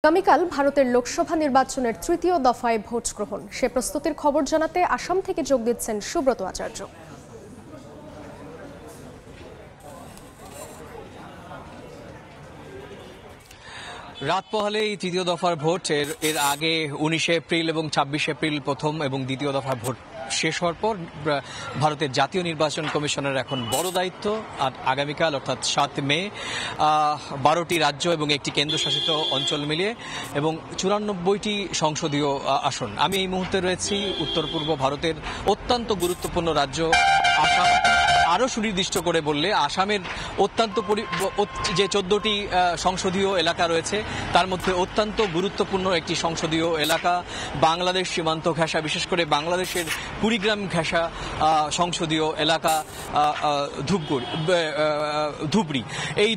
আগামীকাল ভারতের লোকসভা নির্বাচনের তৃতীয় দফায় ভোট গ্রহণ। সে প্রস্তুতির খবর জানাতে আসাম থেকে যোগ দিচ্ছেন সুব্রত আচার্য। রাত পোহালে এই তৃতীয় দফার ভোট এর আগে 19 এপ্রিল এবং 26 এপ্রিল প্রথম এবং দ্বিতীয় দফার ভোট শেষ হওয়ার পর ভারতের জাতীয় নির্বাচন কমিশনের এখন বড় দায়িত্ব। আর আগামীকাল অর্থাৎ 7 মে 12টি রাজ্য এবং একটি কেন্দ্রশাসিত অঞ্চল মিলিয়ে এবং 94টি সংসদীয় আসন। আমি এই মুহূর্তে রয়েছি উত্তর পূর্ব ভারতের অত্যন্ত গুরুত্বপূর্ণ রাজ্য আসাম। আরও সুনির্দিষ্ট করে বললে আসামের অত্যন্ত যে 14টি সংসদীয় এলাকা রয়েছে তার মধ্যে অত্যন্ত গুরুত্বপূর্ণ একটি সংসদীয় এলাকা বাংলাদেশ সীমান্ত ঘেঁষা, বিশেষ করে বাংলাদেশের কুড়িগ্রাম ঘেঁষা সংসদীয় এলাকা ধুবড়ী। এই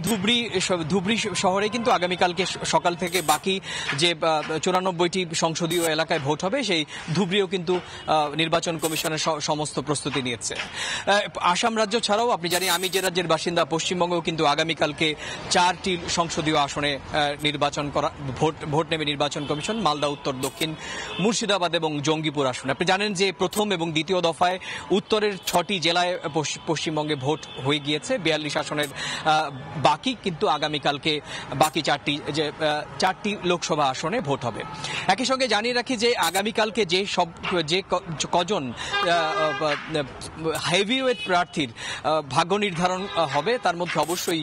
ধুবড়ী শহরে কিন্তু আগামীকালকে সকাল থেকে বাকি যে 94টি সংসদীয় এলাকায় ভোট হবে সেই ধুবড়ীও কিন্তু নির্বাচন কমিশনের সমস্ত প্রস্তুতি নিয়েছে। আসাম রাজ্য ছাড়াও আপনি জানি আমি যে রাজ্যের বাসিন্দা পশ্চিমবঙ্গেও কিন্তু আগামীকালকে 4টি সংসদীয় আসনে নির্বাচন করা ভোট নেবে নির্বাচন কমিশন। মালদা উত্তর, দক্ষিণ, মুর্শিদাবাদ এবং জঙ্গিপুর আসনে। আপনি জানেন যে প্রথম এবং দ্বিতীয় দফায় উত্তরের 6টি জেলায় পশ্চিমবঙ্গে ভোট হয়ে গিয়েছে। 42 আসনের বাকি কিন্তু আগামীকালকে বাকি 4টি লোকসভা আসনে ভোট হবে। একই সঙ্গে জানিয়ে রাখি যে আগামীকালকে যে কজন হেভিওয়েট প্রার্থীর ভাগ্য নির্ধারণ হবে তার মধ্যে অবশ্যই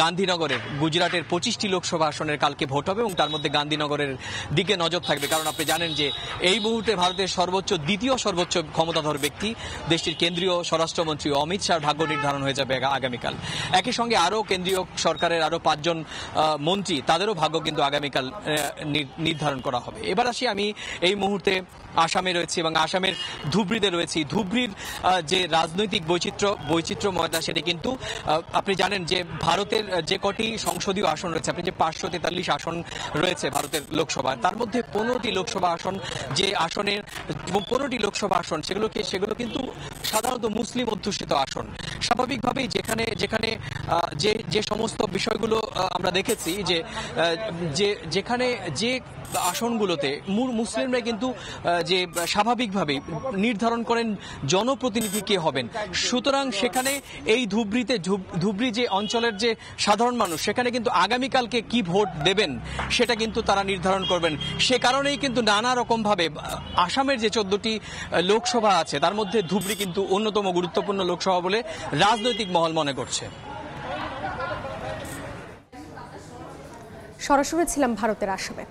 গান্ধীনগরের গুজরাটের 25টি লোকসভা আসনের কালকে ভোট হবে এবং তার মধ্যে গান্ধীনগরের দিকে নজর থাকবে। কারণ আপনি জানেন যে এই মুহূর্তে ভারতের দ্বিতীয় সর্বোচ্চ ক্ষমতাধর ব্যক্তি দেশটির কেন্দ্রীয় স্বরাষ্ট্রমন্ত্রী অমিত শাহর ভাগ্য নির্ধারণ হয়ে যাবে আগামীকাল। একই সঙ্গে আরও কেন্দ্রীয় সরকারের আরও 5 জন মন্ত্রী তাদেরও ভাগ্য কিন্তু আগামীকাল নির্ধারণ করা হবে। এবার আসি আমি এই মুহূর্তে আসামে রয়েছি এবং আসামের ধুবড়ীতে রয়েছি। ধুবড়ীর যে রাজনৈতিক বৈচিত্র্যময়তা সেটি কিন্তু আপনি জানেন যে ভারতের যে কটি সংসদীয় আসন রয়েছে, আপনি যে 543 আসন রয়েছে ভারতের লোকসভা, তার মধ্যে 15টি লোকসভা আসন যে আসনের এবং 15টি লোকসভা আসন সেগুলো কিন্তু সাধারণত মুসলিম অধ্যুষিত আসন। স্বাভাবিকভাবেই যেখানে যে সমস্ত বিষয়গুলো আমরা দেখেছি যে যেখানে যে আসনগুলোতে মুসলিমরা কিন্তু যে স্বাভাবিকভাবেই নির্ধারণ করেন জনপ্রতিনিধি কে হবেন। সুতরাং সেখানে এই ধুবড়ী যে অঞ্চলের যে সাধারণ মানুষ সেখানে কিন্তু আগামীকালকে কি ভোট দেবেন সেটা কিন্তু তারা নির্ধারণ করবেন। সে কারণেই কিন্তু নানা রকমভাবে আসামের যে 14টি লোকসভা আছে তার মধ্যে ধুবড়ী কিন্তু অন্যতম গুরুত্বপূর্ণ লোকসভা বলে রাজনৈতিক মহল মনে করছে। সরাসরি ছিলাম ভারতের আসামে।